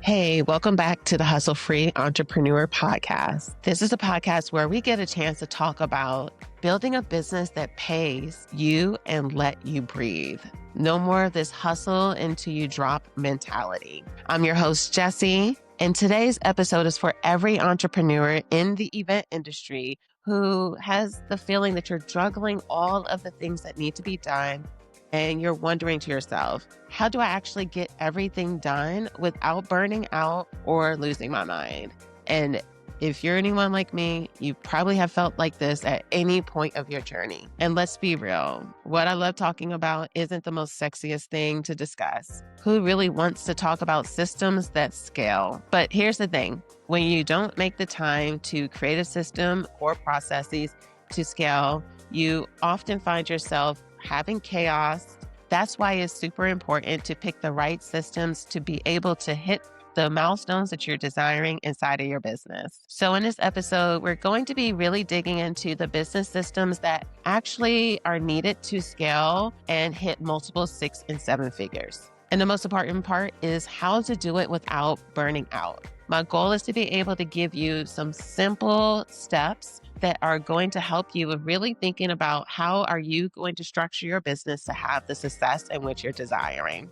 Hey, welcome back to the Hustle Free Entrepreneur Podcast. This is a podcast where we get a chance to talk about building a business that pays you and let you breathe. No more of this hustle until you drop mentality. I'm your host, Jessie, and today's episode is for every entrepreneur in the event industry who has the feeling that you're juggling all of the things that need to be done. And you're wondering to yourself, how do I actually get everything done without burning out or losing my mind? And if you're anyone like me, you probably have felt like this at any point of your journey. And let's be real, what I love talking about isn't the most sexiest thing to discuss. Who really wants to talk about systems that scale? But here's the thing, when you don't make the time to create a system or processes to scale, you often find yourself having chaos. That's why it's super important to pick the right systems to be able to hit the milestones that you're desiring inside of your business. So in this episode, we're going to be really digging into the business systems that actually are needed to scale and hit multiple 6 and 7 figures. And the most important part is how to do it without burning out. My goal is to be able to give you some simple steps that are going to help you with really thinking about how are you going to structure your business to have the success in which you're desiring.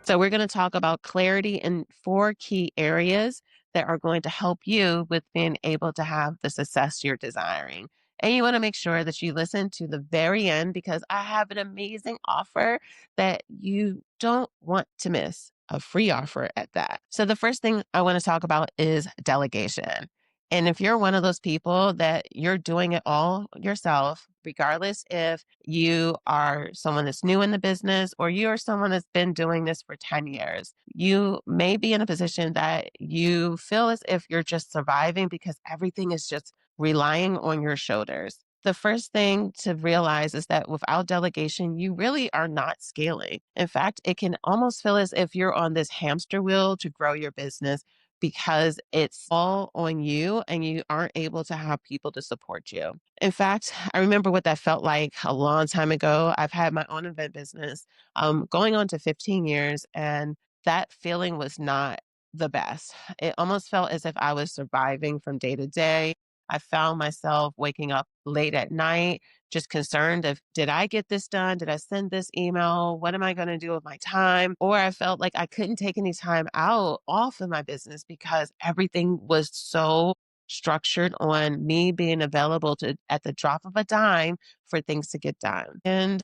So we're going to talk about clarity in 4 key areas that are going to help you with being able to have the success you're desiring. And you want to make sure that you listen to the very end because I have an amazing offer that you don't want to miss, a free offer at that. So the first thing I want to talk about is delegation. And if you're one of those people that you're doing it all yourself, regardless if you are someone that's new in the business or you are someone that's been doing this for 10 years, you may be in a position that you feel as if you're just surviving because everything is just relying on your shoulders. The first thing to realize is that without delegation, you really are not scaling. In fact, it can almost feel as if you're on this hamster wheel to grow your business because it's all on you and you aren't able to have people to support you. In fact, I remember what that felt like a long time ago. I've had my own event business going on to 15 years, and that feeling was not the best. It almost felt as if I was surviving from day to day. I found myself waking up late at night, just concerned of, did I get this done? Did I send this email? What am I going to do with my time? Or I felt like I couldn't take any time out off of my business because everything was so structured on me being available to at the drop of a dime for things to get done. And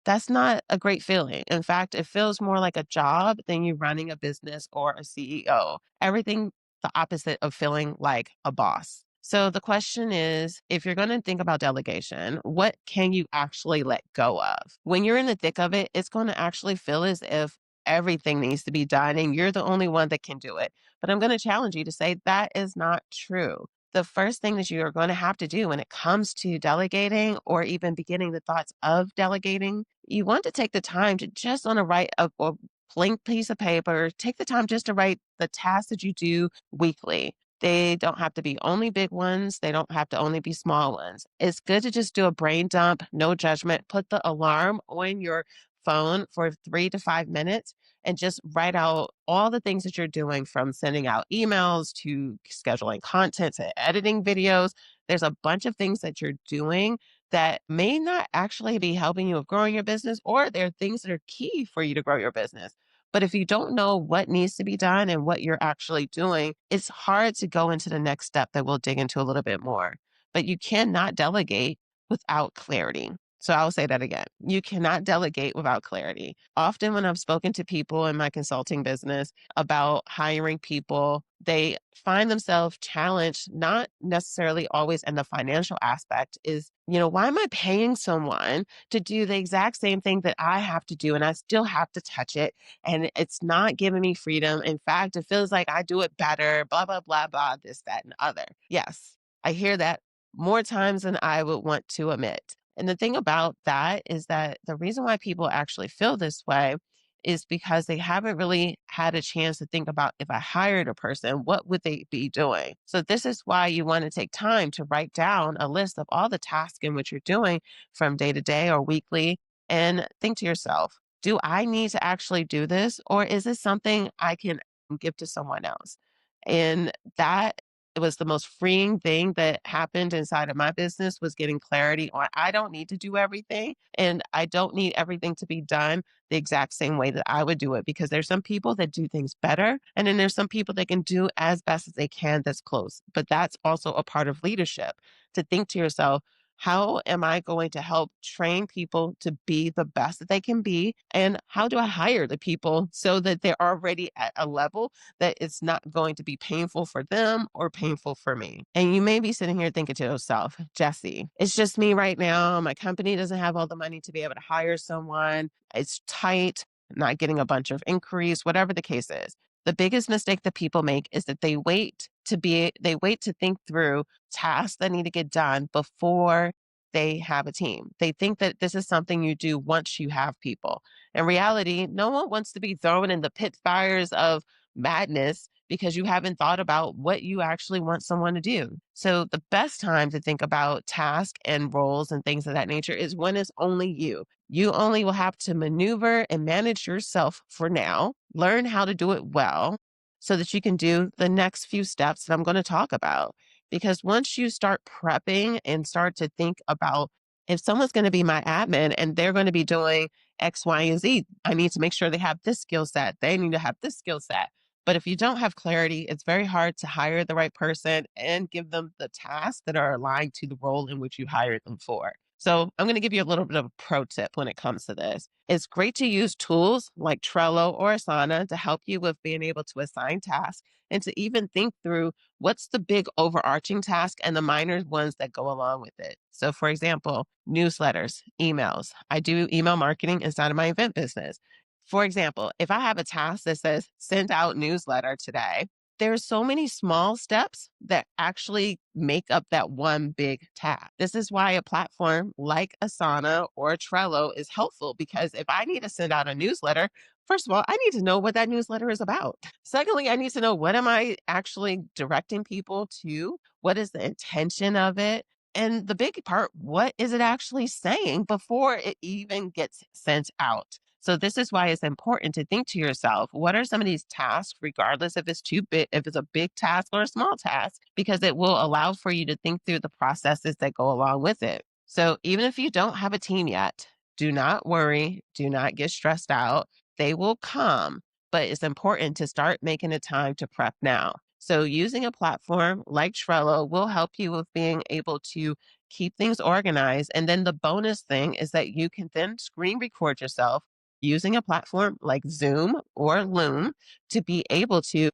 that's not a great feeling. In fact, it feels more like a job than you running a business or a CEO. Everything the opposite of feeling like a boss. So the question is, if you're going to think about delegation, what can you actually let go of? When you're in the thick of it, it's going to actually feel as if everything needs to be done and you're the only one that can do it. But I'm going to challenge you to say that is not true. The first thing that you are going to have to do when it comes to delegating or even beginning the thoughts of delegating, you want to take the time to just on a blank piece of paper, take the time just to write the tasks that you do weekly. They don't have to be only big ones. They don't have to only be small ones. It's good to just do a brain dump, no judgment. Put the alarm on your phone for 3 to 5 minutes and just write out all the things that you're doing from sending out emails to scheduling content to editing videos. There's a bunch of things that you're doing that may not actually be helping you with growing your business, or there are things that are key for you to grow your business. But if you don't know what needs to be done and what you're actually doing, it's hard to go into the next step that we'll dig into a little bit more. But you cannot delegate without clarity. So I'll say that again. You cannot delegate without clarity. Often when I've spoken to people in my consulting business about hiring people, they find themselves challenged, not necessarily always in the financial aspect is, why am I paying someone to do the exact same thing that I have to do and I still have to touch it? And it's not giving me freedom. In fact, it feels like I do it better, blah, blah, blah, blah, this, that, and other. Yes, I hear that more times than I would want to admit. And the thing about that is that the reason why people actually feel this way is because they haven't really had a chance to think about, if I hired a person, what would they be doing? So this is why you want to take time to write down a list of all the tasks in which you're doing from day to day or weekly. and think to yourself, do I need to actually do this, or is this something I can give to someone else? And that was the most freeing thing that happened inside of my business, was getting clarity on I don't need to do everything, and I don't need everything to be done the exact same way that I would do it, because there's some people that do things better, and then there's some people that can do as best as they can that's close. But that's also a part of leadership, to think to yourself, how am I going to help train people to be the best that they can be? And how do I hire the people so that they're already at a level that it's not going to be painful for them or painful for me? And you may be sitting here thinking to yourself, Jesse, it's just me right now. My company doesn't have all the money to be able to hire someone. It's tight, not getting a bunch of inquiries, whatever the case is. The biggest mistake that people make is that they wait to think through tasks that need to get done before they have a team. They think that this is something you do once you have people. In reality, no one wants to be thrown in the pit fires of madness because you haven't thought about what you actually want someone to do. So the best time to think about tasks and roles and things of that nature is when it's only you. You only will have to maneuver and manage yourself for now, learn how to do it well so that you can do the next few steps that I'm going to talk about. Because once you start prepping and start to think about, if someone's going to be my admin and they're going to be doing X, Y, and Z, I need to make sure they have this skill set. They need to have this skill set. But if you don't have clarity, it's very hard to hire the right person and give them the tasks that are aligned to the role in which you hired them for. So I'm going to give you a little bit of a pro tip when it comes to this. It's great to use tools like Trello or Asana to help you with being able to assign tasks and to even think through what's the big overarching task and the minor ones that go along with it. So, for example, newsletters, emails. I do email marketing inside of my event business. For example, if I have a task that says send out newsletter today, there's so many small steps that actually make up that one big task. This is why a platform like Asana or Trello is helpful, because if I need to send out a newsletter, first of all, I need to know what that newsletter is about. Secondly, I need to know, what am I actually directing people to? What is the intention of it? And the big part, what is it actually saying before it even gets sent out? So this is why it's important to think to yourself, what are some of these tasks, regardless if it's too big, if it's a big task or a small task, because it will allow for you to think through the processes that go along with it. So even if you don't have a team yet, do not worry, do not get stressed out. They will come, but it's important to start making a time to prep now. So using a platform like Trello will help you with being able to keep things organized. And then the bonus thing is that you can then screen record yourself using a platform like Zoom or Loom to be able to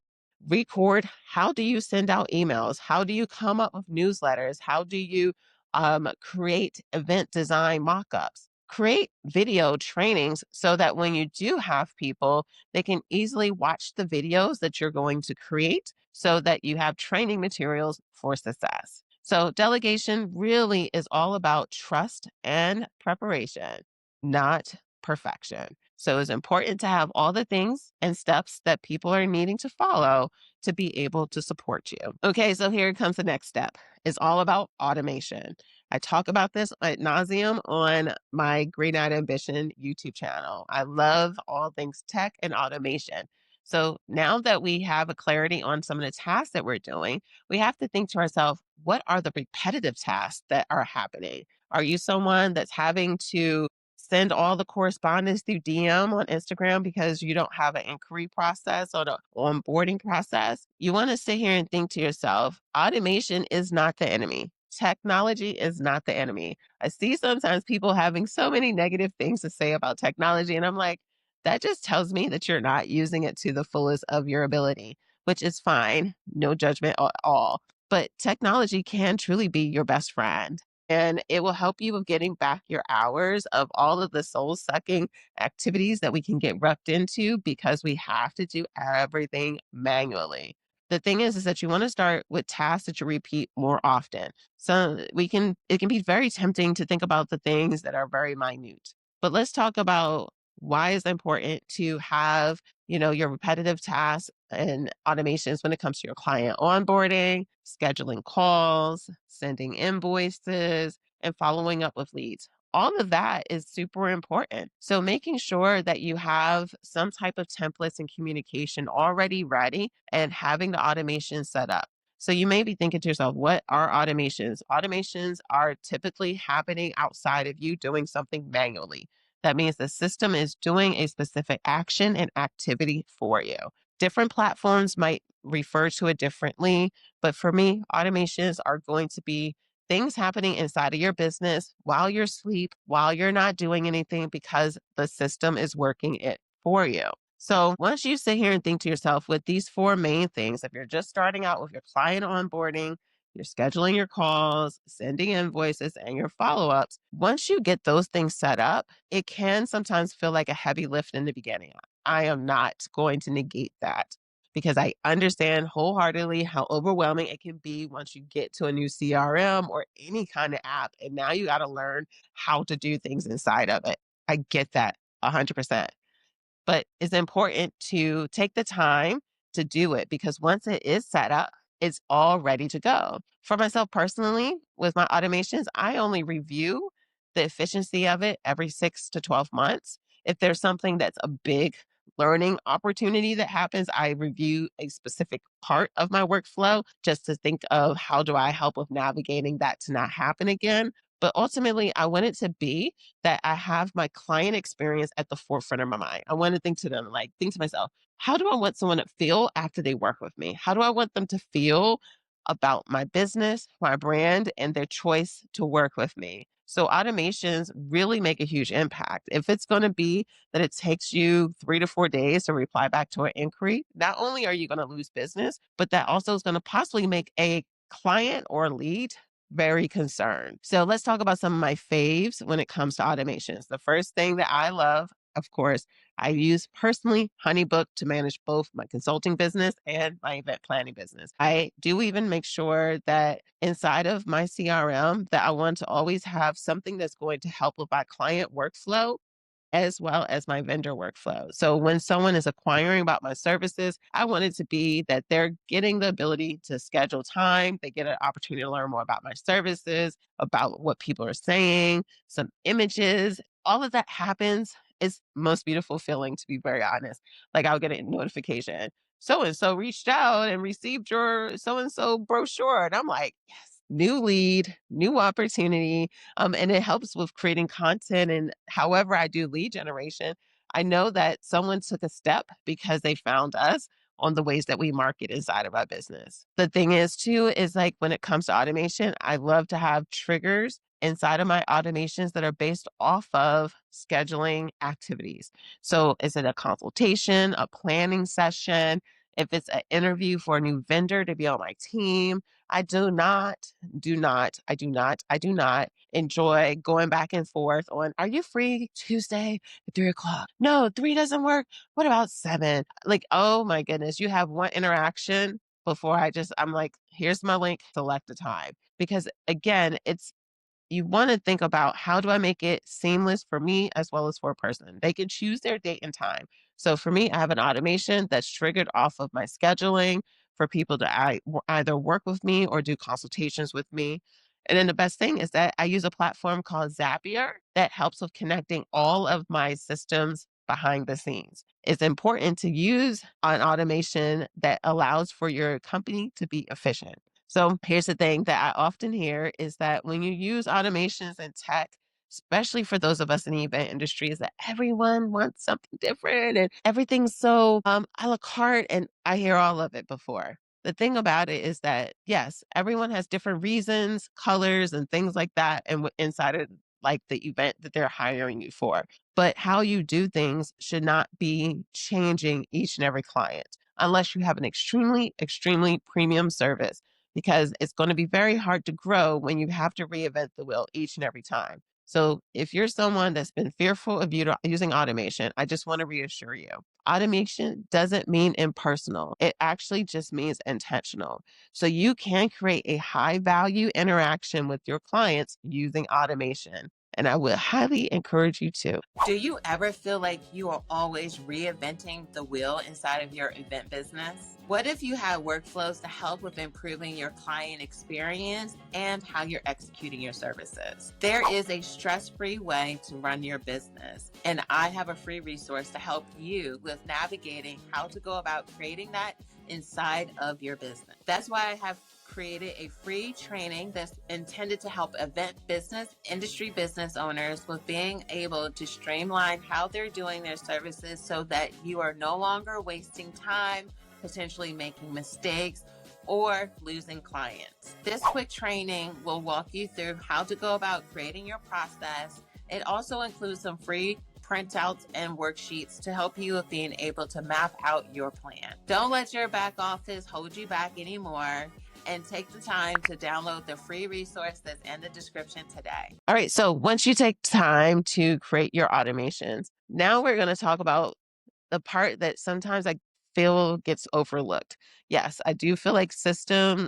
record, how do you send out emails? How do you come up with newsletters? How do you create event design mockups? Create video trainings so that when you do have people, they can easily watch the videos that you're going to create so that you have training materials for success. So, delegation really is all about trust and preparation, not perfection. So it's important to have all the things and steps that people are needing to follow to be able to support you. Okay, so here comes the next step. It's all about automation. I talk about this ad nauseum on my Green Eyed Ambition YouTube channel. I love all things tech and automation. So now that we have a clarity on some of the tasks that we're doing, we have to think to ourselves, what are the repetitive tasks that are happening? Are you someone that's having to send all the correspondence through DM on Instagram because you don't have an inquiry process or the onboarding process? You want to sit here and think to yourself, automation is not the enemy. Technology is not the enemy. I see sometimes people having so many negative things to say about technology, and I'm like, that just tells me that you're not using it to the fullest of your ability, which is fine. No judgment at all. But technology can truly be your best friend, and it will help you with getting back your hours of all of the soul sucking activities that we can get wrapped into because we have to do everything manually. The thing is that you want to start with tasks that you repeat more often. So it can be very tempting to think about the things that are very minute. But let's talk about why it's important to have, your repetitive tasks and automations when it comes to your client onboarding, scheduling calls, sending invoices, and following up with leads. All of that is super important. So making sure that you have some type of templates and communication already ready and having the automation set up. So you may be thinking to yourself, what are automations? Automations are typically happening outside of you doing something manually. That means the system is doing a specific action and activity for you. Different platforms might refer to it differently, but for me, automations are going to be things happening inside of your business while you're asleep, while you're not doing anything because the system is working it for you. So once you sit here and think to yourself with these four main things, if you're just starting out with your client onboarding, you're scheduling your calls, sending invoices, and your follow ups, once you get those things set up, it can sometimes feel like a heavy lift in the beginning. I am not going to negate that because I understand wholeheartedly how overwhelming it can be once you get to a new CRM or any kind of app. And now you got to learn how to do things inside of it. I get that 100%. But it's important to take the time to do it because once it is set up, it's all ready to go. For myself personally, with my automations, I only review the efficiency of it every 6 to 12 months. If there's something that's a big learning opportunity that happens, I review a specific part of my workflow just to think of how do I help with navigating that to not happen again. But ultimately, I want it to be that I have my client experience at the forefront of my mind. I want to think to them, like, think to myself, how do I want someone to feel after they work with me? How do I want them to feel about my business, my brand, and their choice to work with me? So automations really make a huge impact. If it's going to be that it takes you 3 to 4 days to reply back to an inquiry, not only are you going to lose business, but that also is going to possibly make a client or lead very concerned. So let's talk about some of my faves when it comes to automations. The first thing that I love, of course, I use personally HoneyBook to manage both my consulting business and my event planning business. I do even make sure that inside of my CRM that I want to always have something that's going to help with my client workflow as well as my vendor workflow. So when someone is acquiring about my services, I want it to be that they're getting the ability to schedule time, they get an opportunity to learn more about my services, about what people are saying, some images, all of that happens. It's most beautiful feeling, to be very honest. Like I'll get a notification. So and so reached out and received your so and so brochure. And I'm like, yes, new lead, new opportunity. And it helps with creating content. And however I do lead generation, I know that someone took a step because they found us on the ways that we market inside of our business. The thing is, too, is like when it comes to automation, I love to have triggers inside of my automations that are based off of scheduling activities. So, is it a consultation, a planning session? If it's an interview for a new vendor to be on my team, I do not enjoy going back and forth on, are you free Tuesday at 3 o'clock? No, three doesn't work. What about seven? Like, oh my goodness, you have one interaction before I'm like, here's my link, select the time. Because again, you want to think about how do I make it seamless for me as well as for a person. They can choose their date and time. So for me, I have an automation that's triggered off of my scheduling for people to either work with me or do consultations with me. And then the best thing is that I use a platform called Zapier that helps with connecting all of my systems behind the scenes. It's important to use an automation that allows for your company to be efficient. So here's the thing that I often hear is that when you use automations and tech, especially for those of us in the event industry, is that everyone wants something different and everything's so a la carte. And I hear all of it before. The thing about it is that, yes, everyone has different reasons, colors, and things like that, and inside of like the event that they're hiring you for. But how you do things should not be changing each and every client unless you have an extremely, extremely premium service because it's going to be very hard to grow when you have to reinvent the wheel each and every time. So if you're someone that's been fearful of using automation, I just want to reassure you. Automation doesn't mean impersonal. It actually just means intentional. So you can create a high value interaction with your clients using automation. And I would highly encourage you to. Do you ever feel like you are always reinventing the wheel inside of your event business? What if you had workflows to help with improving your client experience and how you're executing your services? There is a stress free way to run your business, and I have a free resource to help you with navigating how to go about creating that inside of your business. That's why I have created a free training that's intended to help event business, industry business owners with being able to streamline how they're doing their services so that you are no longer wasting time, potentially making mistakes, or losing clients. This quick training will walk you through how to go about creating your process. It also includes some free printouts and worksheets to help you with being able to map out your plan. Don't let your back office hold you back anymore, and take the time to download the free resource that's in the description today. All right, so once you take time to create your automations, now we're going to talk about the part that sometimes I feel gets overlooked. Yes, I do feel like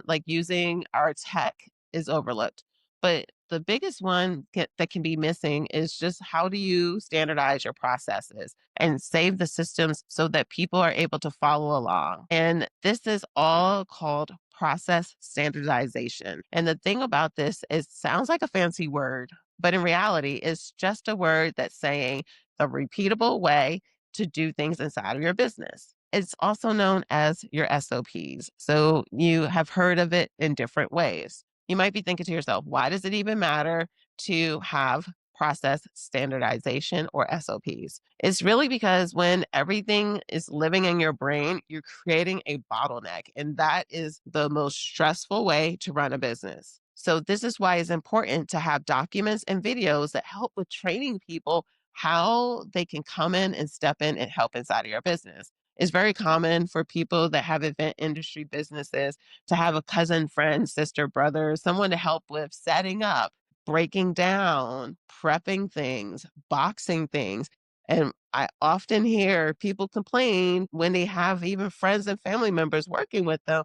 like using our tech is overlooked. But the biggest one that can be missing is just how do you standardize your processes and save the systems so that people are able to follow along. And this is all called process standardization. And the thing about this is sounds like a fancy word, but in reality, it's just a word that's saying the repeatable way to do things inside of your business. It's also known as your SOPs. So you have heard of it in different ways. You might be thinking to yourself, why does it even matter to have process standardization or SOPs? It's really because when everything is living in your brain, you're creating a bottleneck, and that is the most stressful way to run a business. So, this is why it's important to have documents and videos that help with training people how they can come in and step in and help inside of your business. It's very common for people that have event industry businesses to have a cousin, friend, sister, brother, someone to help with setting up, breaking down, prepping things, boxing things. And I often hear people complain when they have even friends and family members working with them.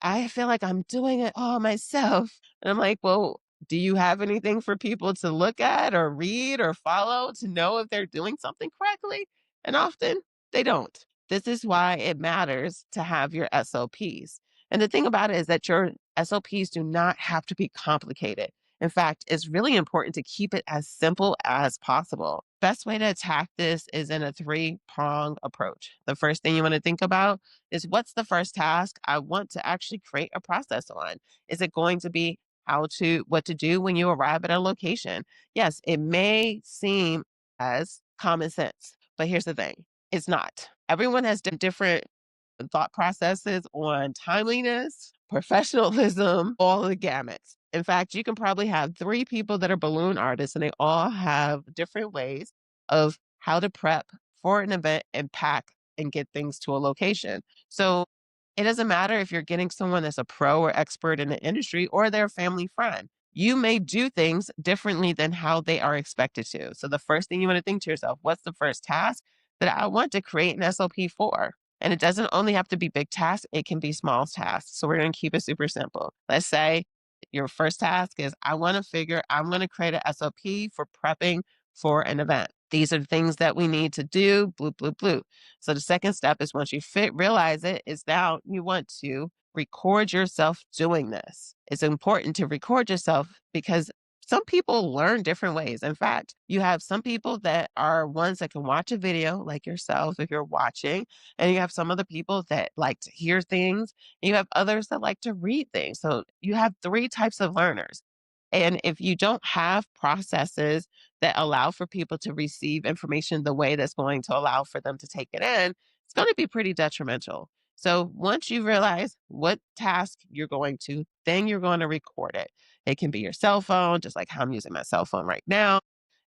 I feel like I'm doing it all myself. And I'm like, well, do you have anything for people to look at or read or follow to know if they're doing something correctly? And often they don't. This is why it matters to have your SOPs. And the thing about it is that your SOPs do not have to be complicated. In fact, it's really important to keep it as simple as possible. Best way to attack this is in a three-pronged approach. The first thing you want to think about is what's the first task I want to actually create a process on? Is it going to be what to do when you arrive at a location? Yes, it may seem as common sense, but here's the thing. It's not. Everyone has different thought processes on timeliness, professionalism, all the gamuts. In fact, you can probably have three people that are balloon artists and they all have different ways of how to prep for an event and pack and get things to a location. So it doesn't matter if you're getting someone that's a pro or expert in the industry or their family friend. You may do things differently than how they are expected to. So the first thing you want to think to yourself, what's the first task that I want to create an SOP for? And it doesn't only have to be big tasks, it can be small tasks. So we're going to keep it super simple. Let's say your first task is I'm going to create an SOP for prepping for an event. These are the things that we need to do, bloop, bloop, bloop. So the second step is once you realize it, is now you want to record yourself doing this. It's important to record yourself because some people learn different ways. In fact, you have some people that are ones that can watch a video like yourself if you're watching, and you have some other people that like to hear things, and you have others that like to read things. So you have three types of learners. And if you don't have processes that allow for people to receive information the way that's going to allow for them to take it in, it's going to be pretty detrimental. So once you realize what task you're going to, then you're going to record it. It can be your cell phone, just like how I'm using my cell phone right now.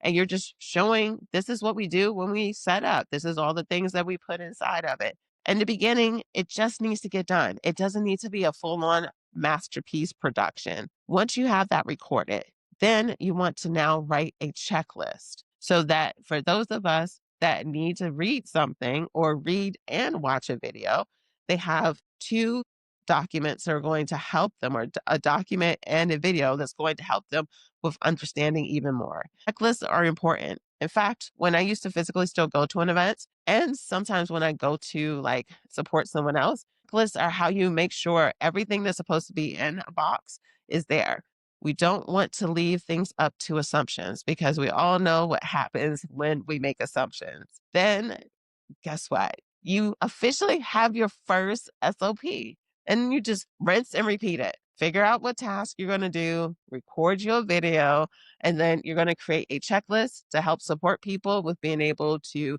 And you're just showing this is what we do when we set up. This is all the things that we put inside of it. In the beginning, it just needs to get done. It doesn't need to be a full on masterpiece production. Once you have that recorded, then you want to now write a checklist so that for those of us that need to read something or read and watch a video, they have two documents are going to help them, or a document and a video that's going to help them with understanding even more. Checklists are important. In fact, when I used to physically still go to an event, and sometimes when I go to like support someone else, checklists are how you make sure everything that's supposed to be in a box is there. We don't want to leave things up to assumptions because we all know what happens when we make assumptions. Then guess what? You officially have your first SOP, and you just rinse and repeat it. Figure out what task you're going to do, record your video, and then you're going to create a checklist to help support people with being able to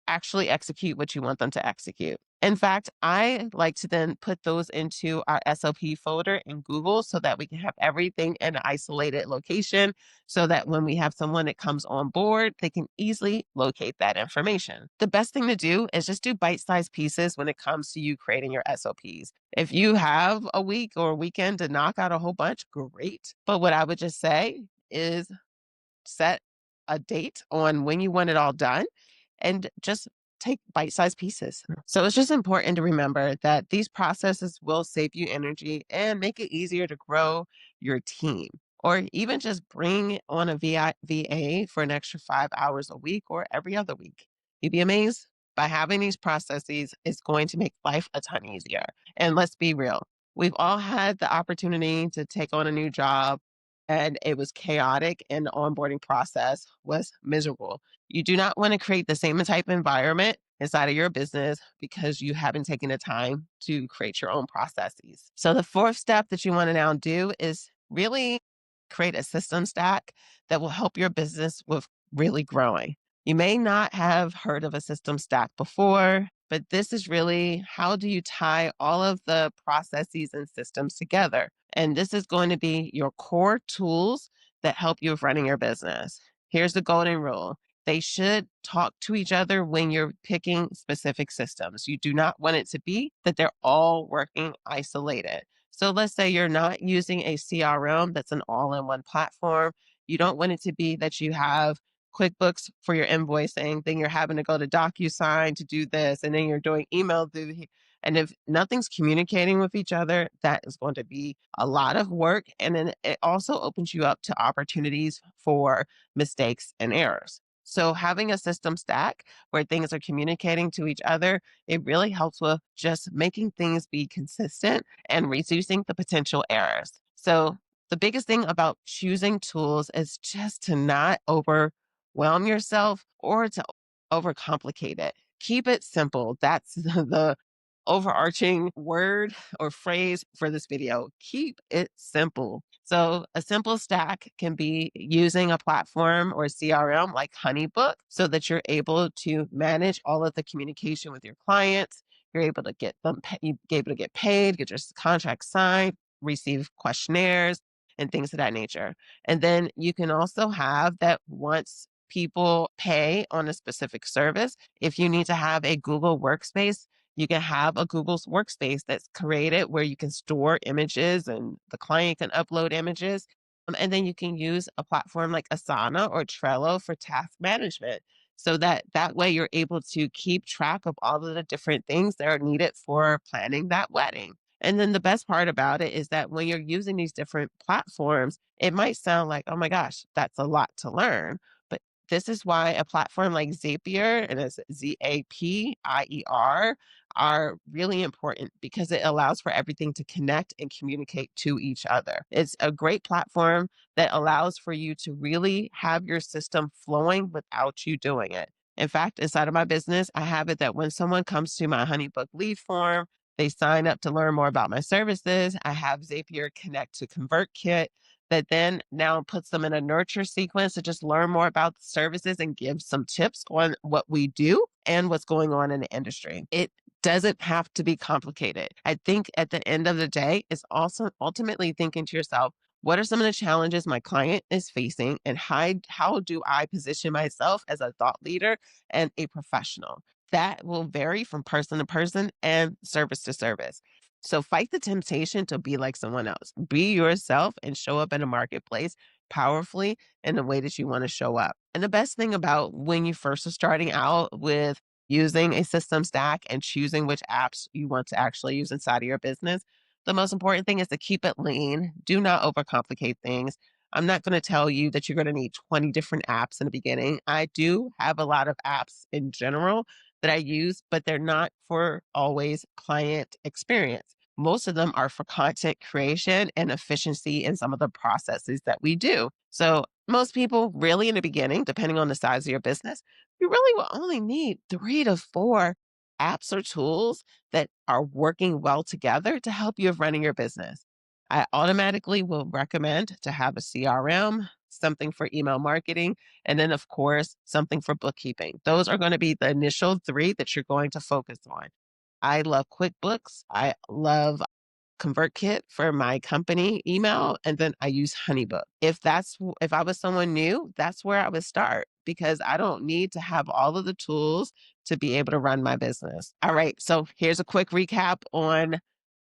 actually execute what you want them to execute. In fact, I like to then put those into our SOP folder in Google so that we can have everything in an isolated location so that when we have someone that comes on board, they can easily locate that information. The best thing to do is just do bite sized pieces when it comes to you creating your SOPs. If you have a week or a weekend to knock out a whole bunch, great. But what I would just say is set a date on when you want it all done and just take bite-sized pieces. So it's just important to remember that these processes will save you energy and make it easier to grow your team, or even just bring on a VA for an extra 5 hours a week or every other week. You'd be amazed. By having these processes, it's going to make life a ton easier. And let's be real. We've all had the opportunity to take on a new job and it was chaotic and the onboarding process was miserable. You do not want to create the same type of environment inside of your business because you haven't taken the time to create your own processes. So the fourth step that you want to now do is really create a system stack that will help your business with really growing. You may not have heard of a system stack before, but this is really how do you tie all of the processes and systems together? And this is going to be your core tools that help you with running your business. Here's the golden rule. They should talk to each other when you're picking specific systems. You do not want it to be that they're all working isolated. So let's say you're not using a CRM that's an all in one platform. You don't want it to be that you have QuickBooks for your invoicing, then you're having to go to DocuSign to do this, and then you're doing email through here. And if nothing's communicating with each other, that is going to be a lot of work. And then it also opens you up to opportunities for mistakes and errors. So having a system stack where things are communicating to each other, it really helps with just making things be consistent and reducing the potential errors. So the biggest thing about choosing tools is just to not overwhelm yourself or to overcomplicate it. Keep it simple. That's the overarching word or phrase for this video. Keep it simple. So, a simple stack can be using a platform or CRM like HoneyBook so that you're able to manage all of the communication with your clients. You're able to get them, you're able to get paid, get your contract signed, receive questionnaires, and things of that nature. And then you can also have that once people pay on a specific service, if you need to have a Google workspace, you can have a Google's workspace that's created where you can store images and the client can upload images. And then you can use a platform like Asana or Trello for task management. So that way you're able to keep track of all of the different things that are needed for planning that wedding. And then the best part about it is that when you're using these different platforms, it might sound like, oh my gosh, that's a lot to learn. But this is why a platform like Zapier, and it's Zapier, are really important because it allows for everything to connect and communicate to each other. It's a great platform that allows for you to really have your system flowing without you doing it. In fact, inside of my business, I have it that when someone comes to my HoneyBook lead form, they sign up to learn more about my services. I have Zapier connect to ConvertKit that then now puts them in a nurture sequence to just learn more about the services and give some tips on what we do and what's going on in the industry. It doesn't have to be complicated. I think at the end of the day, it's also ultimately thinking to yourself, what are some of the challenges my client is facing and how do I position myself as a thought leader and a professional? That will vary from person to person and service to service. So fight the temptation to be like someone else. Be yourself and show up in a marketplace powerfully in the way that you want to show up. And the best thing about when you first are starting out with using a system stack and choosing which apps you want to actually use inside of your business, the most important thing is to keep it lean. Do not overcomplicate things. I'm not going to tell you that you're going to need 20 different apps in the beginning. I do have a lot of apps in general that I use, but they're not for always client experience. Most of them are for content creation and efficiency in some of the processes that we do. So, most people really in the beginning, depending on the size of your business, you really will only need 3 to 4 apps or tools that are working well together to help you with running your business. I automatically will recommend to have a CRM, something for email marketing, and then, of course, something for bookkeeping. Those are going to be the initial 3 that you're going to focus on. I love QuickBooks. I love ConvertKit for my company email, and then I use HoneyBook. If I was someone new, that's where I would start because I don't need to have all of the tools to be able to run my business. All right, so here's a quick recap on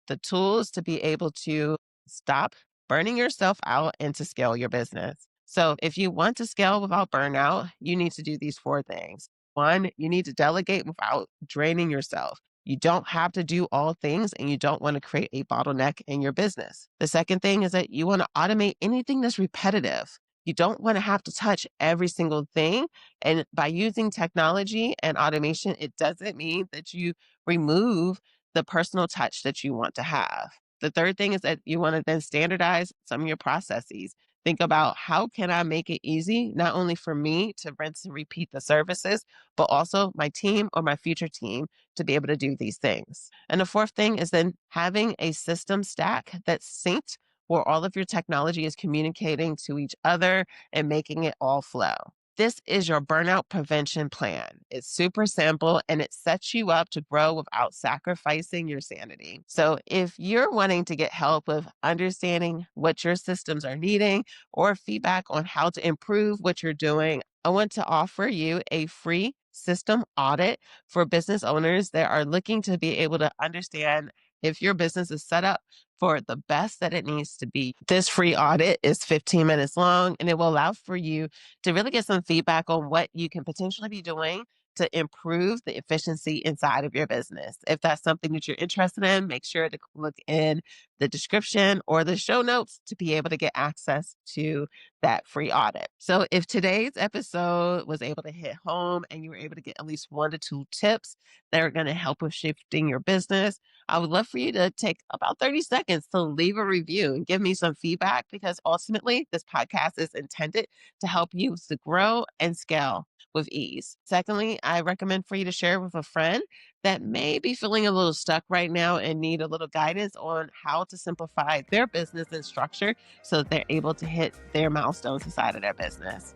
the tools to be able to stop burning yourself out and to scale your business. So, if you want to scale without burnout, you need to do these 4 things. One, you need to delegate without draining yourself. You don't have to do all things and you don't want to create a bottleneck in your business. The second thing is that you want to automate anything that's repetitive. You don't want to have to touch every single thing. And by using technology and automation, it doesn't mean that you remove the personal touch that you want to have. The third thing is that you want to then standardize some of your processes. Think about how can I make it easy, not only for me to rinse and repeat the services, but also my team or my future team to be able to do these things. And the fourth thing is then having a system stack that's synced where all of your technology is communicating to each other and making it all flow. This is your burnout prevention plan. It's super simple and it sets you up to grow without sacrificing your sanity. So, if you're wanting to get help with understanding what your systems are needing or feedback on how to improve what you're doing, I want to offer you a free system audit for business owners that are looking to be able to understand if your business is set up for the best that it needs to be. This free audit is 15 minutes long and it will allow for you to really get some feedback on what you can potentially be doing to improve the efficiency inside of your business. If that's something that you're interested in, make sure to look in the description or the show notes to be able to get access to that free audit. So, if today's episode was able to hit home and you were able to get at least 1 to 2 tips that are going to help with shifting your business, I would love for you to take about 30 seconds to leave a review and give me some feedback because ultimately this podcast is intended to help you to grow and scale with ease. Secondly, I recommend for you to share with a friend that may be feeling a little stuck right now and need a little guidance on how to simplify their business and structure so that they're able to hit their milestones inside of their business.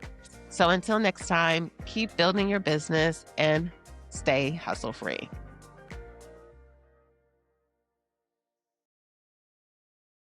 So until next time, keep building your business and stay hustle free.